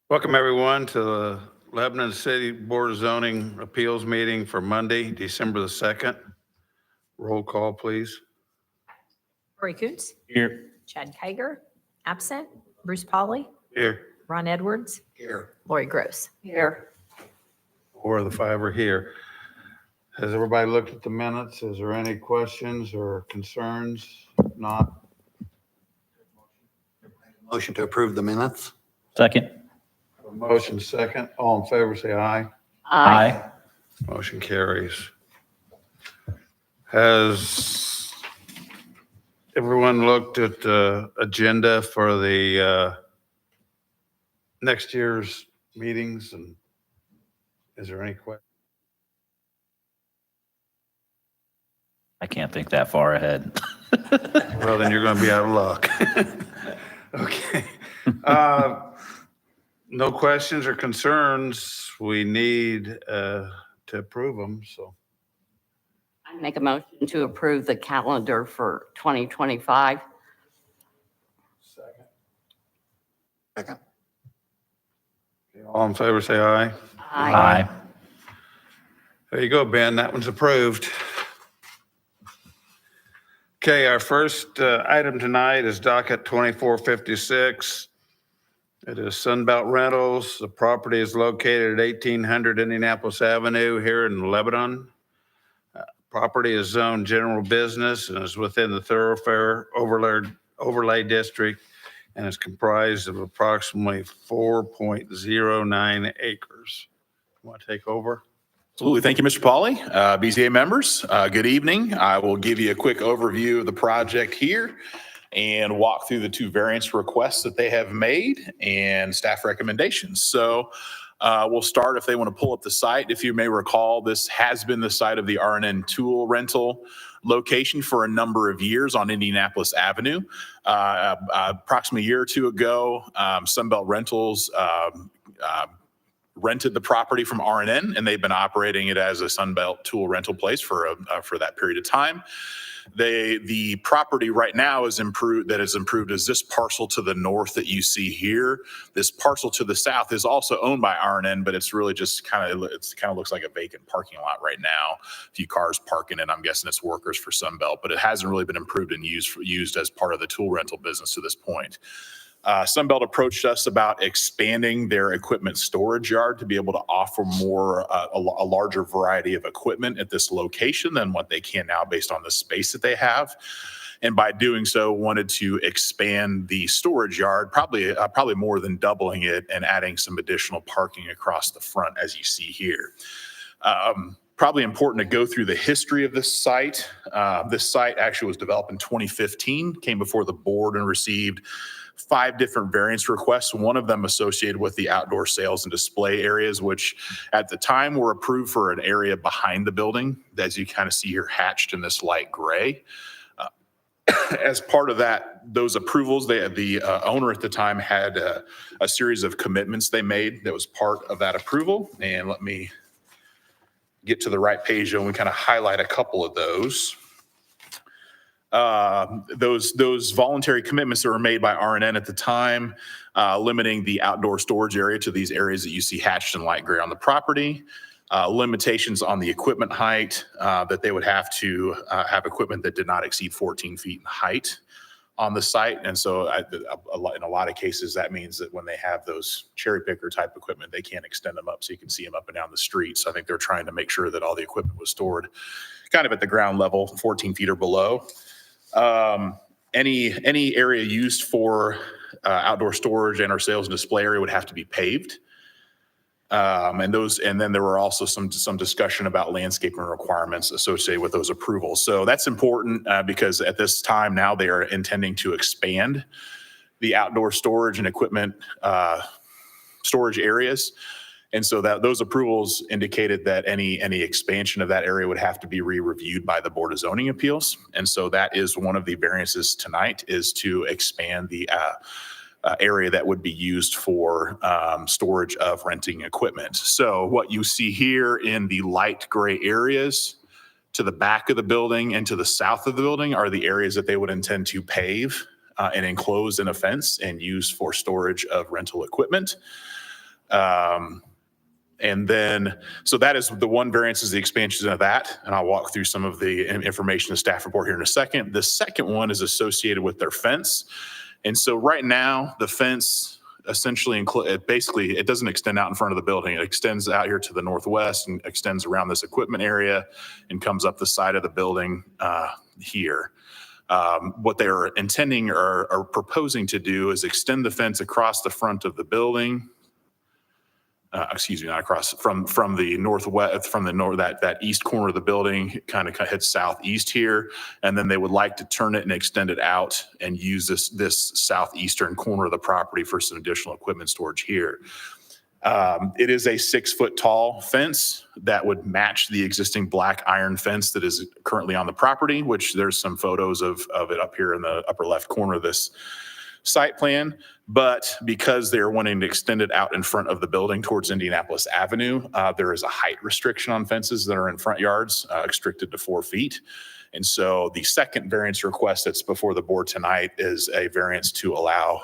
Welcome, everyone, to the Lebanon City Board of Zoning Appeals meeting for Monday, December the 2nd. Roll call, please. Corey Coots, Here. Chad Kiger, absent. Bruce Pauley, Here. Ron Edwards, Here. Lori Gross. Here. 4 of the 5 are here. Has everybody looked at the minutes? Is there any questions or concerns? If not, Motion to approve the minutes? Second. a motion second. All in favor, say aye. Aye. Motion carries. Has everyone looked at the agenda for the next year's meetings? And is there any question? I can't think that far ahead. Well, then you're going to be out of luck. Okay. No questions or concerns. We need to approve them, so. I make a motion to approve the calendar for 2025. Second. All in favor, say aye. Aye. There you go, Ben. That one's approved. Okay, our first item tonight is docket 2456. It is Sunbelt Rentals. The property is located at 1800 Indianapolis Avenue here in Lebanon. Property is zoned general business and is within the thoroughfare overlay district and is comprised of approximately 4.09 acres. Want to take over? Absolutely. Thank you, Mr. Pauley. BZA members, good evening. I will give you a quick overview of the project here and walk through the 2 variance requests that they have made and staff recommendations. So we'll start if they want to pull up the site. If you may recall, this has been the site of the R&N tool rental location for a number of years on Indianapolis Avenue. Approximately a year or 2 ago, Sunbelt Rentals rented the property from R&N, and they've been operating it as a Sunbelt tool rental place for that period of time. The property right now is improved is this parcel to the north that you see here. This parcel to the south is also owned by R&N, but it's really just kind of looks like a vacant parking lot right now. A few cars parking it. I'm guessing it's workers for Sunbelt, but it hasn't really been improved and used as part of the tool rental business to this point. Sunbelt approached us about expanding their equipment storage yard to be able to offer a larger variety of equipment at this location than what they can now based on the space that they have. And by doing so, wanted to expand the storage yard, probably more than doubling it and adding some additional parking across the front, as you see here. Probably important to go through the history of this site. This site actually was developed in 2015, came before the board and received 5 different variance requests, one of them associated with the outdoor sales and display areas, which at the time were approved for an area behind the building, as you kind of see here hatched in this light gray. As part of those approvals, the owner at the time had a series of commitments they made that was part of that approval. And let me get to the right page and we kind of highlight a couple of those. Those voluntary commitments that were made by R&N at the time, limiting the outdoor storage area to these areas that you see hatched in light gray on the property, limitations on the equipment height, that they would have to have equipment that did not exceed 14 feet in height on the site. And so in a lot of cases, that means that when they have those cherry picker type equipment, they can't extend them up so you can see them up and down the street. So I think they're trying to make sure that all the equipment was stored kind of at the ground level, 14 feet or below. Any area used for outdoor storage and or sales and display area would have to be paved. And then there were also some discussion about landscaping requirements associated with those approvals. So that's important because at this time now they are intending to expand the outdoor storage and equipment storage areas. And so that those approvals indicated that any expansion of that area would have to be re-reviewed by the Board of Zoning Appeals. And so that is one of the variances tonight, is to expand the area that would be used for storage of renting equipment. So what you see here in the light gray areas to the back of the building and to the south of the building are the areas that they would intend to pave and enclose in a fence and use for storage of rental equipment. And then, so that is the one variance is the expansion of that. And I'll walk through some of the information in the staff report here in a second. The second one is associated with their fence. And so right now, the fence essentially basically, it doesn't extend out in front of the building. It extends out here to the northwest and extends around this equipment area and comes up the side of the building here. What they're intending or proposing to do is extend the fence across the front of the building. Not across from the northwest, from the north, that east corner of the building, kind of heads southeast here. And then they would like to turn it and extend it out and use this southeastern corner of the property for some additional equipment storage here. It is a 6-foot tall fence that would match the existing black iron fence that is currently on the property, which there's some photos of it up here in the upper left corner of this site plan. But because they're wanting to extend it out in front of the building towards Indianapolis Avenue, there is a height restriction on fences that are in front yards, restricted to 4 feet. And so the second variance request that's before the board tonight is a variance to allow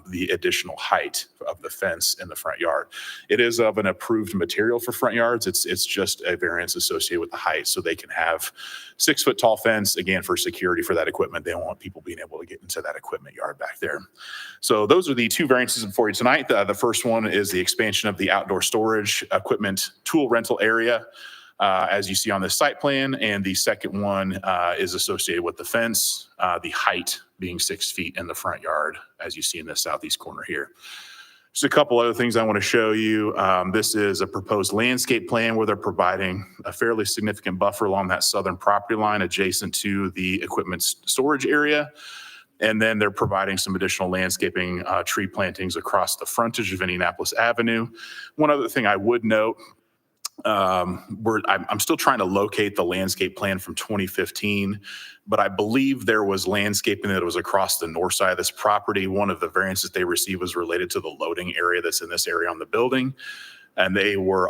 the additional height of the fence in the front yard. It is of an approved material for front yards. It's just a variance associated with the height, so they can have 6-foot tall fence, again, for security for that equipment. They don't want people being able to get into that equipment yard back there. So those are the two variances for you tonight. The first one is the expansion of the outdoor storage equipment tool rental area, as you see on this site plan. And the second one is associated with the fence, the height being 6 feet in the front yard, as you see in the southeast corner here. Just a couple other things I want to show you. This is a proposed landscape plan where they're providing a fairly significant buffer along that southern property line adjacent to the equipment storage area. And then they're providing some additional landscaping, tree plantings across the frontage of Indianapolis Avenue. One other thing I would note, I'm still trying to locate the landscape plan from 2015, but I believe there was landscaping that was across the north side of this property. One of the variances they received was related to the loading area that's in this area on the building. And they were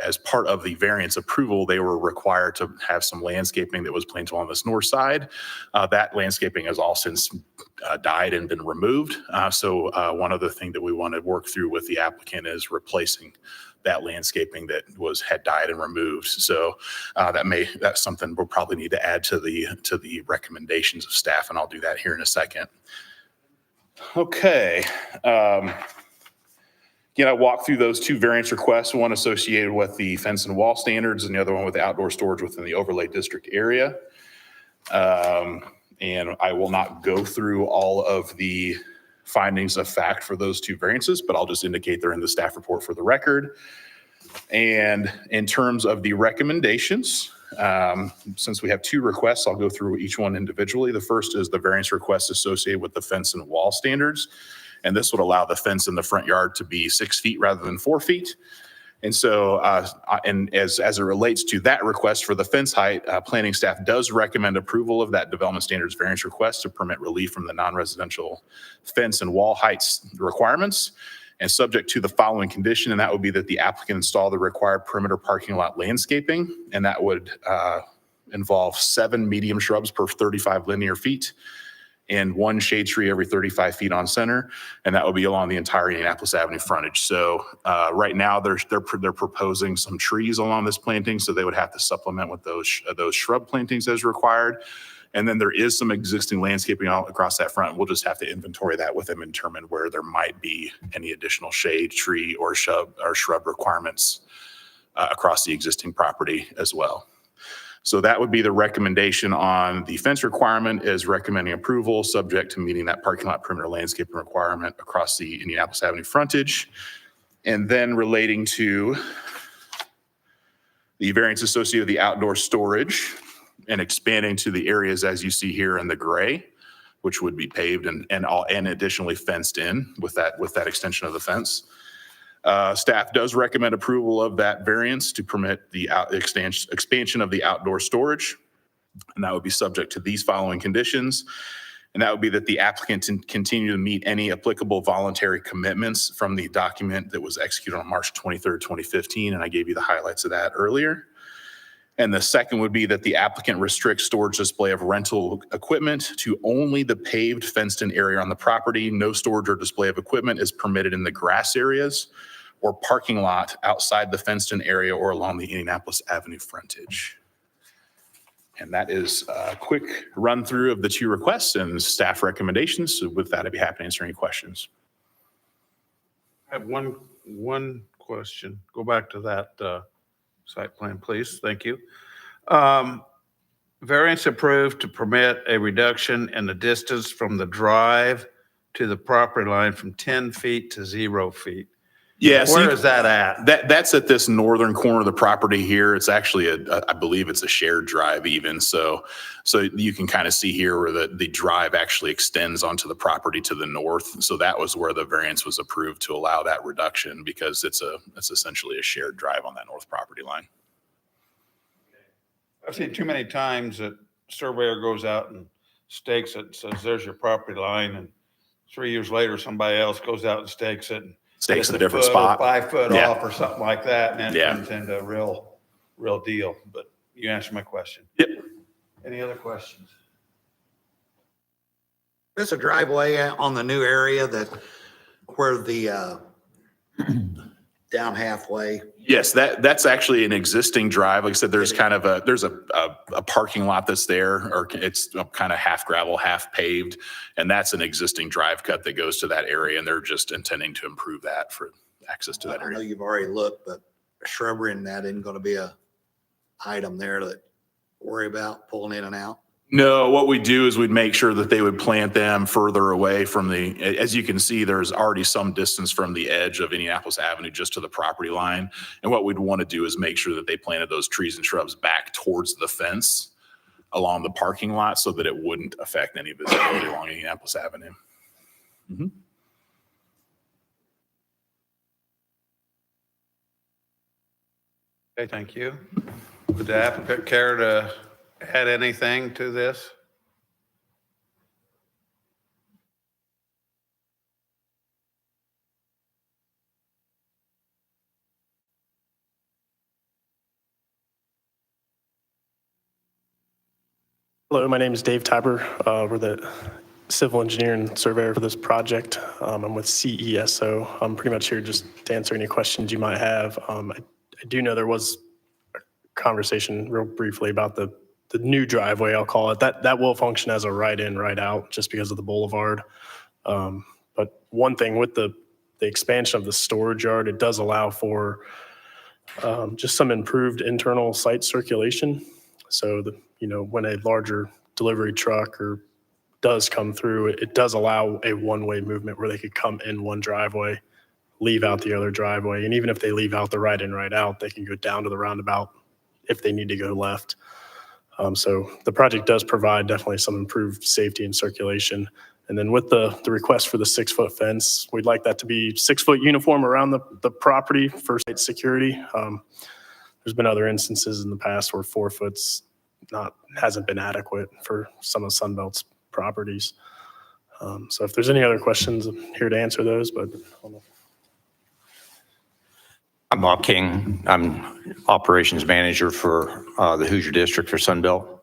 as part of the variance approval, they were required to have some landscaping that was planted on this north side. That landscaping has all since died and been removed. So one other thing that we want to work through with the applicant is replacing that landscaping that had died and removed. So that's something we'll probably need to add to the recommendations of staff, and I'll do that here in a second. Okay. Again, I walked through those two variance requests, one associated with the fence and wall standards and the other one with the outdoor storage within the overlay district area. And I will not go through all of the findings of fact for those two variances, but I'll just indicate they're in the staff report for the record. And in terms of the recommendations, since we have two requests, I'll go through each one individually. The first is the variance request associated with the fence and wall standards. And this would allow the fence in the front yard to be 6 feet rather than 4 feet. And so, and as it relates to that request for the fence height, planning staff does recommend approval of that development standards variance request to permit relief from the non-residential fence and wall heights requirements, and subject to the following condition, and that would be that the applicant install the required perimeter parking lot landscaping, and that would involve 7 medium shrubs per 35 linear feet, and 1 shade tree every 35 feet on center, and that will be along the entire Indianapolis Avenue frontage. So right now they're proposing some trees along this planting, so they would have to supplement with those shrub plantings as required. And then there is some existing landscaping all across that front. We'll just have to inventory that with them and determine where there might be any additional shade, tree, or shrub requirements across the existing property as well. So that would be the recommendation on the fence requirement, is recommending approval subject to meeting that parking lot perimeter landscaping requirement across the Indianapolis Avenue frontage. And then relating to the variance associated with the outdoor storage and expanding to the areas as you see here in the gray, which would be paved and additionally fenced in with that extension of the fence. Staff does recommend approval of that variance to permit the expansion of the outdoor storage. And that would be subject to these following conditions. And that would be that the applicant continue to meet any applicable voluntary commitments from the document that was executed on March 23rd, 2015. And I gave you the highlights of that earlier. And the second would be that the applicant restricts storage display of rental equipment to only the paved fenced-in area on the property. No storage or display of equipment is permitted in the grass areas or parking lot outside the fenced-in area or along the Indianapolis Avenue frontage. And that is a quick run-through of the two requests and staff recommendations. So with that, I'd be happy to answer any questions. I have one question. Go back to that site plan, please. Thank you. Variance approved to permit a reduction in the distance from the drive to the property line from 10 feet to 0 feet. Yeah, so Where is that at? that's at this northern corner of the property here. It's actually I believe it's a shared drive even. So you can kind of see here where the drive actually extends onto the property to the north. So that was where the variance was approved to allow that reduction because it's essentially a shared drive on that north property line. I've seen too many times that surveyor goes out and stakes it, says there's your property line, and 3 years later, somebody else goes out and stakes it. Stakes It's in a different foot or spot. 5 foot Yeah. off or something like that, and then it Yeah. turns into a real deal. But you answered my question. Yep. Any other questions? There's a driveway on the new area where the down halfway. Yes, that's actually an existing drive. Like I said, there's kind of a parking lot that's there, or it's kind of half gravel, half paved, and that's an existing drive cut that goes to that area, and they're just intending to improve that for access to that I know area. you've already looked, but shrubbery and that isn't going to be a item there to worry about pulling in and out. No, what we do is we'd make sure that they would plant them further away from as you can see, there's already some distance from the edge of Indianapolis Avenue just to the property line. And what we'd want to do is make sure that they planted those trees and shrubs back towards the fence along the parking lot so that it wouldn't affect any visibility along Indianapolis Avenue. Okay, thank you. Would the applicant care to add anything to this? Hello, my name is Dave Tiber. We're the civil engineer and surveyor for this project. I'm with CESO. I'm pretty much here just to answer any questions you might have. I do know there was a conversation real briefly about the new driveway, I'll call it. That will function as a right-in, right-out just because of the boulevard. But one thing with the expansion of the storage yard, it does allow for just some improved internal site circulation. So when a larger delivery truck does come through, it does allow a one-way movement where they could come in one driveway, leave out the other driveway. And even if they leave out the right in, right out, they can go down to the roundabout if they need to go left. So the project does provide definitely some improved safety and circulation. And then with the request for the 6-foot fence, we'd like that to be 6 foot uniform around the property for site security. There's been other instances in the past where 4 foot's hasn't been adequate for some of Sunbelt's properties. So if there's any other questions, I'm here to answer those, but I'm Bob King. I'm operations manager for the Hoosier District for Sunbelt.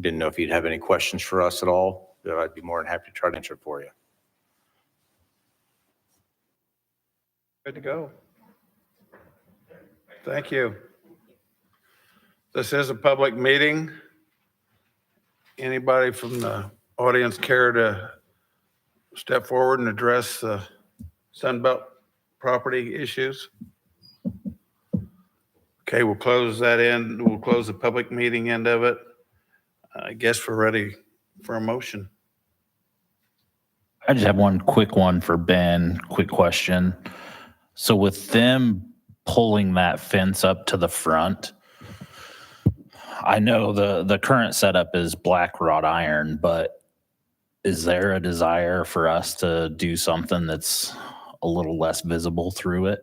Didn't know if you'd have any questions for us at all. I'd be more than happy to try to answer it for you. Good to go. Thank you. This is a public meeting. Anybody from the audience care to step forward and address the Sunbelt property issues? Okay, we'll close that end. We'll close the public meeting end of it. I guess we're ready for a motion. I just have one quick one for Ben. Quick question. So with them pulling that fence up to the front, I know the current setup is black wrought iron, but is there a desire for us to do something that's a little less visible through it?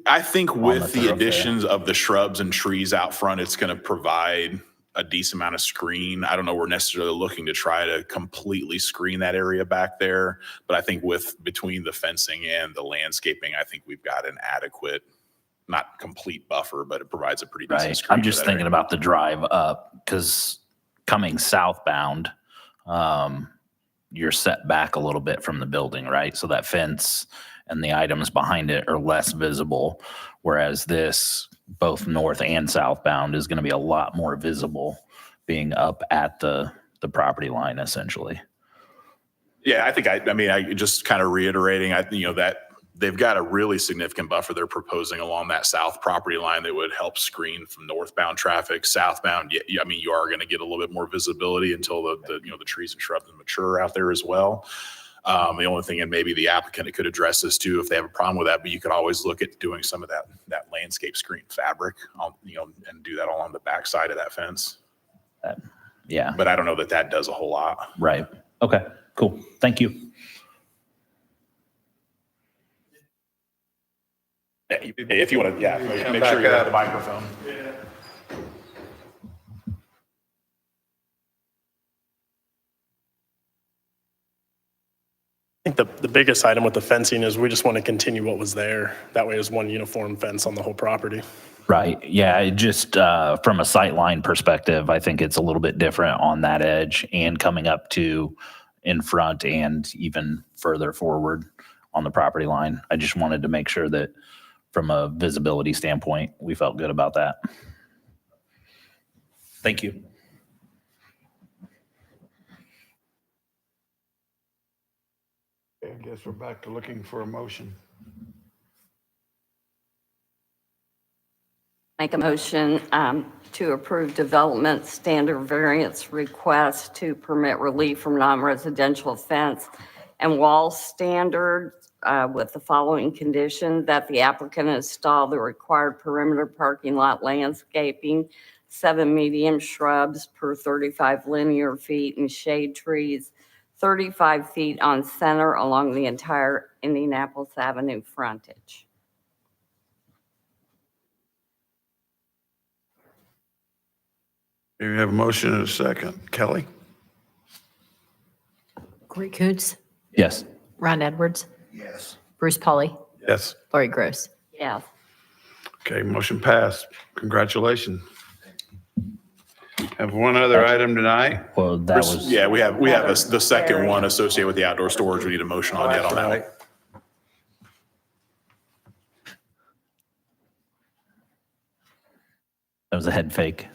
I think with the thoroughfare. additions of the shrubs and trees out front, it's going to provide a decent amount of screen. I don't know we're necessarily looking to try to completely screen that area back there, but I think between the fencing and the landscaping, I think we've got an adequate not complete buffer, but it provides a pretty decent Right. screen. I'm for just that thinking area. about the drive up because coming southbound, you're set back a little bit from the building, right? So that fence and the items behind it are less visible. Whereas this, both north and southbound, is going to be a lot more visible being up at the property line, essentially. Yeah, I mean, I just kind of reiterating, that they've got a really significant buffer they're proposing along that south property line that would help screen from northbound traffic. Southbound, I mean, you are going to get a little bit more visibility until the trees and shrubs mature out there as well. The only thing, and maybe the applicant could address this too if they have a problem with that, but you could always look at doing some of that landscape screen fabric, and do that all on the backside of that fence. Yeah. But I don't know that does a whole lot. Right. Okay, cool. Thank you. If you want to, Come make back sure you have up. the microphone. I think the biggest item with the fencing is we just want to continue what was there. That way it's one uniform fence on the whole property. Right. Yeah. It just from a sightline perspective, I think it's a little bit different on that edge and coming up to in front and even further forward on the property line. I just wanted to make sure that from a visibility standpoint, we felt good about that. Thank you. I guess we're back to looking for a motion. Make a motion to approve development standard variance request to permit relief from non-residential fence and wall standard with the following condition: that the applicant install the required perimeter parking lot landscaping, 7 medium shrubs per 35 linear feet, and shade trees 35 feet on center along the entire Indianapolis Avenue frontage. Do you have a motion and a second? Kelly? Corey Koontz, Yes. Ron Edwards, Yes. Bruce Pauly, Yes. Lori Gross. Yes. Okay, motion passed. Congratulations. Have one other item tonight. Well, that was, Yeah, we have the second one associated with the outdoor storage. We need a motion on yet on that one. that was a head fake.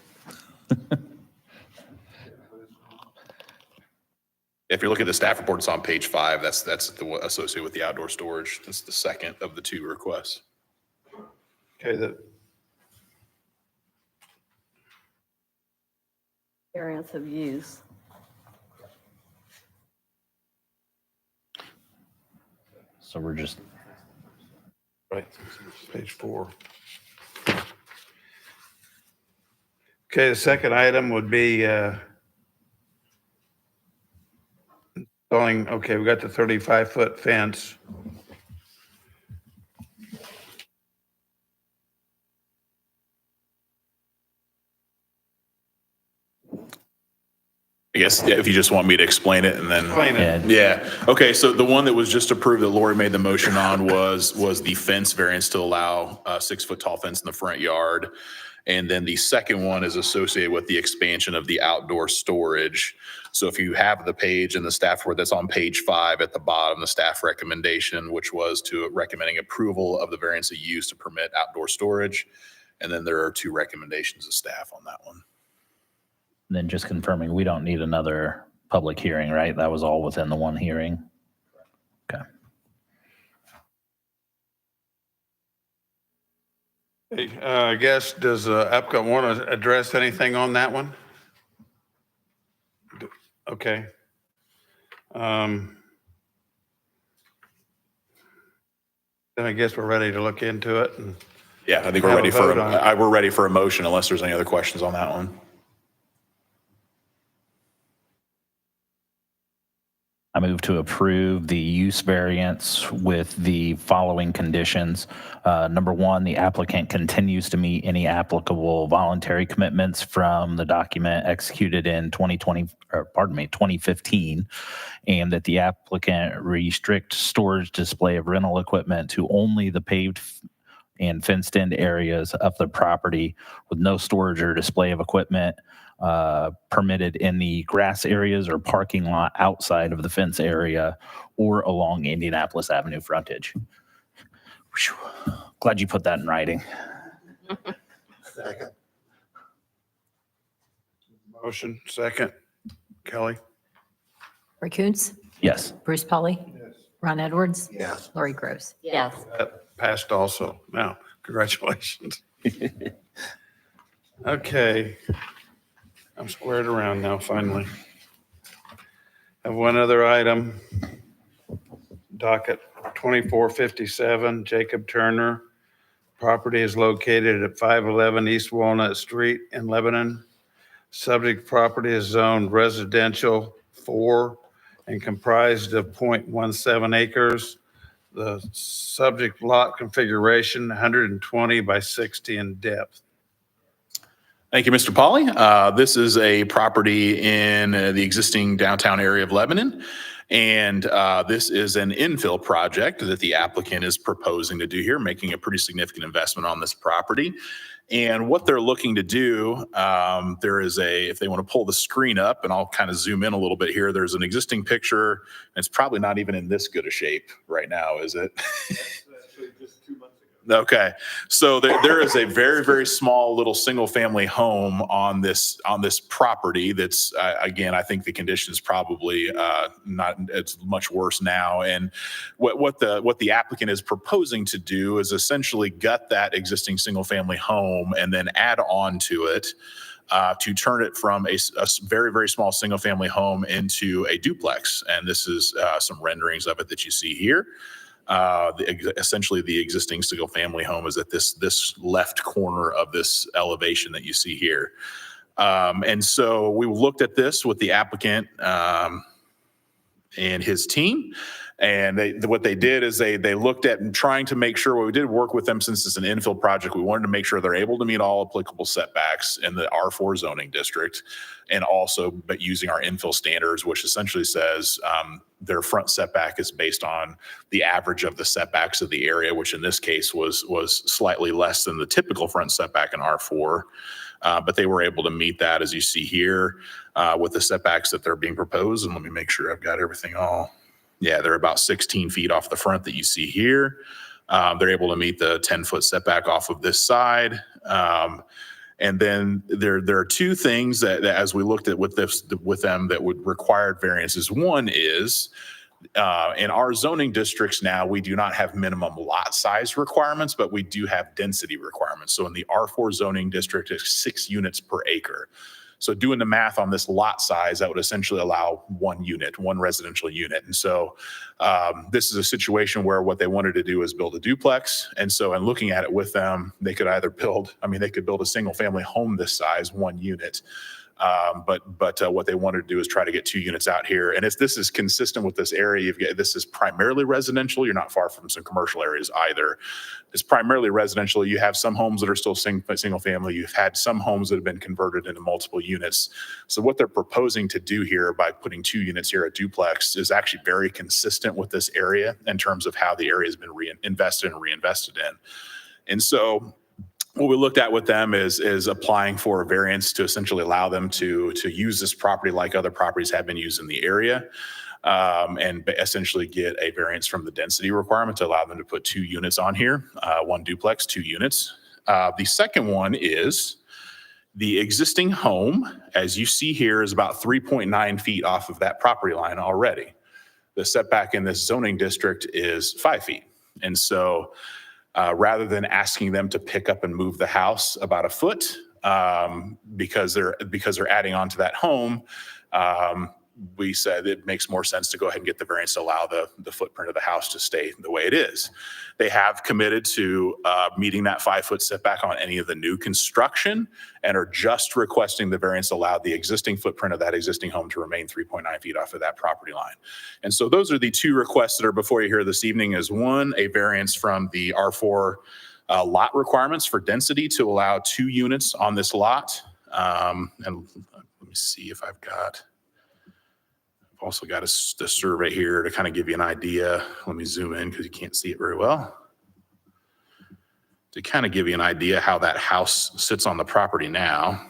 If you look at the staff report, it's on page 5. That's the associated with the outdoor storage. That's the second of the 2 requests. Okay, Variance of use. So we're just, right, page 4. Okay, the second item would be installing, okay, we got the 35-foot fence. I guess if you just want me to explain it and then. Explain it. yeah, Yeah. Okay. So the one that was just approved that Lori made the motion on was the fence variance to allow a 6-foot tall fence in the front yard. And then the second one is associated with the expansion of the outdoor storage. So if you have the page in the staff report, that's on page 5 at the bottom, the staff recommendation, which was to recommending approval of the variance of use to permit outdoor storage. And then there are 2 recommendations of staff on that one. then just confirming, we don't need another public hearing, right? That was all within the one hearing. Okay. Hey, I guess, does the applicant want to address anything on that one? Okay. Then I guess we're ready to look into it. And Yeah, I think we're Have a ready vote on it. we're ready for a motion unless there's any other questions on that one. I move to approve the use variance with the following conditions. Number 1, the applicant continues to meet any applicable voluntary commitments from the document executed in 2015, and that the applicant restrict storage display of rental equipment to only the paved and fenced-in areas of the property with no storage or display of equipment permitted in the grass areas or parking lot outside of the fence area or along Indianapolis Avenue frontage. Whew. Glad you put that in writing. Second. Motion, second. Kelly? Ray Coontz, Yes. Bruce Polly. Ron Edwards. Yes. Lori Gross. Yes. That passed also. Now, congratulations. Okay. I'm squared around now, finally. Have one other item. Docket 2457, Jacob Turner. Property is located at 511 East Walnut Street in Lebanon. Subject property is zoned residential 4 and comprised of 0.17 acres. The subject lot configuration, 120 by 60 in depth. Thank you, Mr. Pauly. This is a property in the existing downtown area of Lebanon. And this is an infill project that the applicant is proposing to do here, making a pretty significant investment on this property. And what they're looking to do, there is if they want to pull the screen up, and I'll kind of zoom in a little bit here, there's an existing picture. And it's probably not even in this good a shape right now, is it? Okay, so there is a very, very small little single-family home on this property. That's again, I think the condition is probably not. It's much worse now. And what the applicant is proposing to do is essentially gut that existing single-family home and then add on to it to turn it from a very, very small single-family home into a duplex. And this is some renderings of it that you see here. Essentially, the existing single-family home is at this left corner of this elevation that you see here. And so we looked at this with the applicant and his team. And what they did is they looked at and trying to make sure, we did work with them since it's an infill project. We wanted to make sure they're able to meet all applicable setbacks in the R4 zoning district, and also but using our infill standards, which essentially says their front setback is based on the average of the setbacks of the area, which in this case was slightly less than the typical front setback in R4. But they were able to meet that, as you see here, with the setbacks that they're being proposed. And let me make sure I've got everything all. Yeah, they're about 16 feet off the front that you see here. They're able to meet the 10-foot setback off of this side. And then there are two things that as we looked at with them that would require variances. One is in our zoning districts now, we do not have minimum lot size requirements, but we do have density requirements. So in the R4 zoning district, it's 6 units per acre. So doing the math on this lot size, that would essentially allow one residential unit. And so this is a situation where what they wanted to do is build a duplex. And so in looking at it with them, they could either build a single family home this size, 1 unit. But what they wanted to do is try to get 2 units out here. And if this is consistent with this area, this is primarily residential. You're not far from some commercial areas either. It's primarily residential. You have some homes that are still single family. You've had some homes that have been converted into multiple units. So what they're proposing to do here by putting 2 units here, a duplex, is actually very consistent with this area in terms of how the area has been invested and reinvested in. And so what we looked at with them is applying for a variance to essentially allow them to use this property like other properties have been used in the area, and essentially get a variance from the density requirement to allow them to put 2 units on here, 1 duplex, 2 units. The second one is the existing home, as you see here, is about 3.9 feet off of that property line already. The setback in this zoning district is 5 feet. And so rather than asking them to pick up and move the house about a foot because they're adding on to that home, we said it makes more sense to go ahead and get the variance to allow the footprint of the house to stay the way it is. They have committed to meeting that 5-foot setback on any of the new construction and are just requesting the variance to allow the existing footprint of that existing home to remain 3.9 feet off of that property line. And so those are the 2 requests that are before you here this evening. Is one, a variance from the R4 lot requirements for density to allow 2 units on this lot. And let me see if I've also got a survey here to kind of give you an idea. Let me zoom in because you can't see it very well. To kind of give you an idea how that house sits on the property now,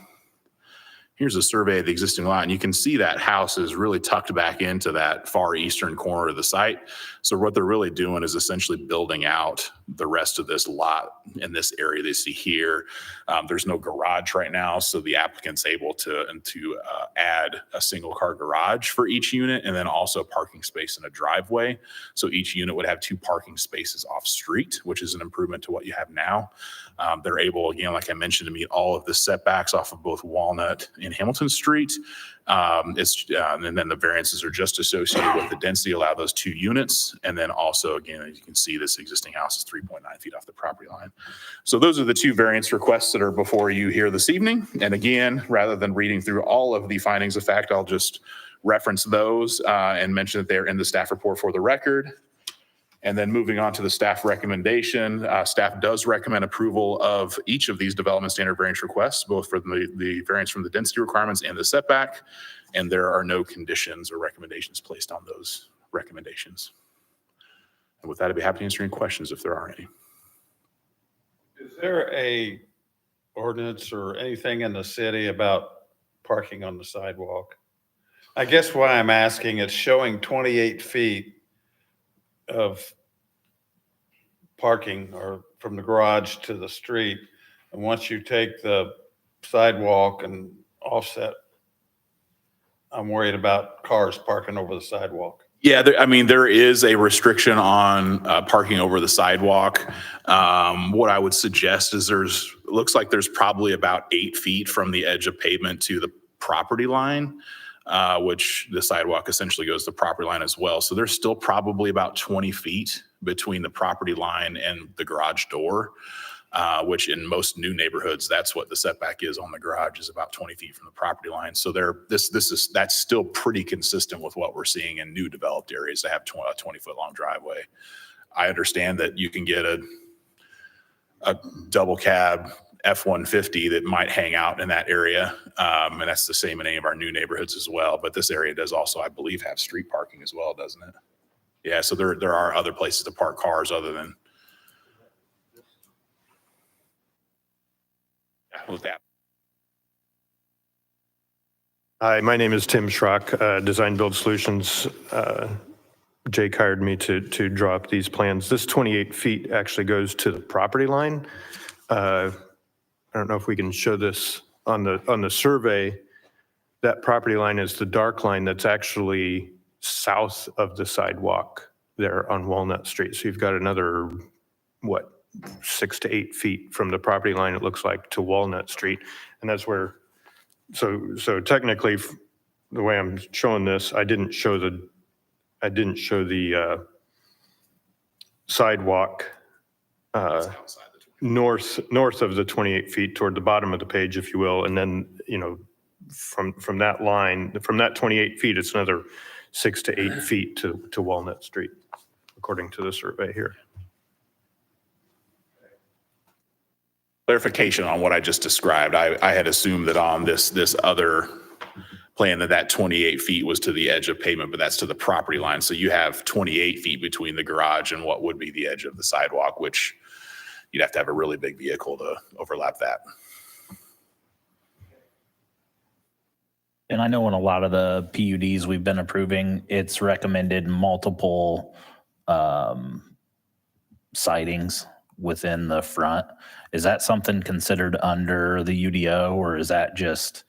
here's a survey of the existing lot, and you can see that house is really tucked back into that far eastern corner of the site. So what they're really doing is essentially building out the rest of this lot in this area they see here. There's no garage right now, so the applicant's able to add a single car garage for each unit, and then also parking space in a driveway. So each unit would have 2 parking spaces off street, which is an improvement to what you have now. They're able, again, like I mentioned, to meet all of the setbacks off of both Walnut and Hamilton Street. And then the variances are just associated with the density, allow those 2 units. And then also, again, as you can see, this existing house is 3.9 feet off the property line. So those are the 2 variance requests that are before you here this evening. And again, rather than reading through all of the findings of fact, I'll just reference those and mention that they're in the staff report for the record. And then moving on to the staff recommendation, staff does recommend approval of each of these development standard variance requests, both for the variance from the density requirements and the setback. And there are no conditions or recommendations placed on those recommendations. And with that, I'd be happy to answer any questions if there are any. Is there a ordinance or anything in the city about parking on the sidewalk? I guess why I'm asking, it's showing 28 feet of parking or from the garage to the street. And once you take the sidewalk and offset, I'm worried about cars parking over the sidewalk. Yeah, there is a restriction on parking over the sidewalk. What I would suggest is looks like there's probably about 8 feet from the edge of pavement to the property line, which the sidewalk essentially goes to the property line as well. So there's still probably about 20 feet between the property line and the garage door, which in most new neighborhoods, that's what the setback is on the garage, is about 20 feet from the property line. So that's still pretty consistent with what we're seeing in new developed areas that have a 20-foot long driveway. I understand that you can get a double cab F-150 that might hang out in that area. And that's the same in any of our new neighborhoods as well. But this area does also, I believe, have street parking as well, doesn't it? Yeah, so there are other places to park cars other than with that. Hi, my name is Tim Schrock, Design Build Solutions. Jake hired me to draw up these plans. This 28 feet actually goes to the property line. I don't know if we can show this on the survey. That property line is the dark line that's actually south of the sidewalk there on Walnut Street. So you've got another, 6 to 8 feet from the property line, it looks like, to Walnut Street. And that's where, so technically, the way I'm showing this, I didn't show the sidewalk north of the 28 feet toward the bottom of the page, if you will. And then, from that line, from that 28 feet, it's another 6 to 8 feet to Walnut Street, according to the survey here. Clarification on what I just described. I had assumed that on this other plan that 28 feet was to the edge of pavement, but that's to the property line. So you have 28 feet between the garage and what would be the edge of the sidewalk, which you'd have to have a really big vehicle to overlap that. And I know in a lot of the PUDs we've been approving, it's recommended multiple sightings within the front. Is that something considered under the UDO, or is that just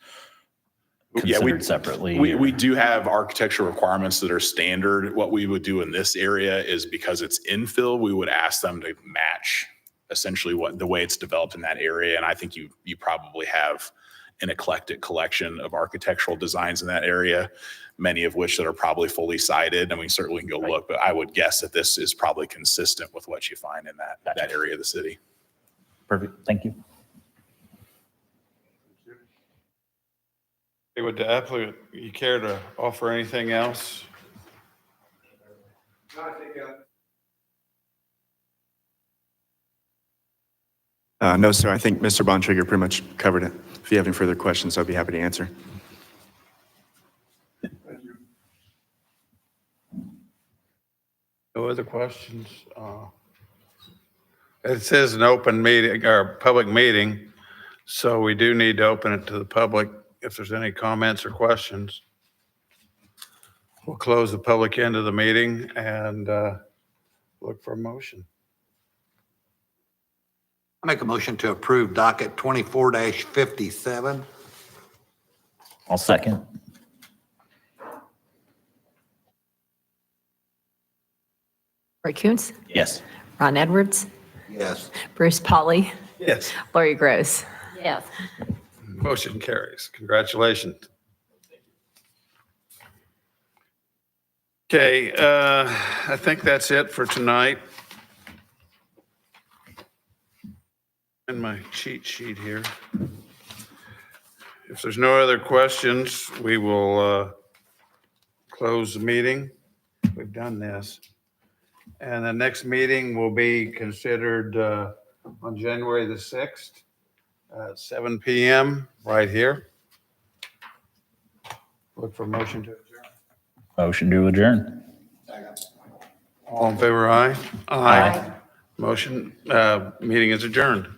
considered separately? We do have architectural requirements that are standard. What we would do in this area is, because it's infill, we would ask them to match essentially the way it's developed in that area. And I think you probably have an eclectic collection of architectural designs in that area, many of which that are probably fully sited. And we certainly can go look, but I would guess that this is probably consistent with what you find in that area of the city. Perfect. Thank you. Hey, would the applicant, you care to offer anything else? No, sir. I think Mr. Bontrager pretty much covered it. If you have any further questions, I'd be happy to answer. No other questions? It says an open meeting or public meeting, so we do need to open it to the public if there's any comments or questions. We'll close the public end of the meeting and look for a motion. I make a motion to approve docket 24-57. I'll second. Ray Coons, Yes. Ron Edwards, Yes. Bruce Polly, Yes. Lori Gross. Yes. Motion carries. Congratulations. Okay, I think that's it for tonight. And my cheat sheet here. If there's no other questions, we will close the meeting. We've done this. And the next meeting will be considered on January the 6th at 7 PM right here. Look for a motion to adjourn. Motion to adjourn. All in favor, aye? Aye. Motion, meeting is adjourned.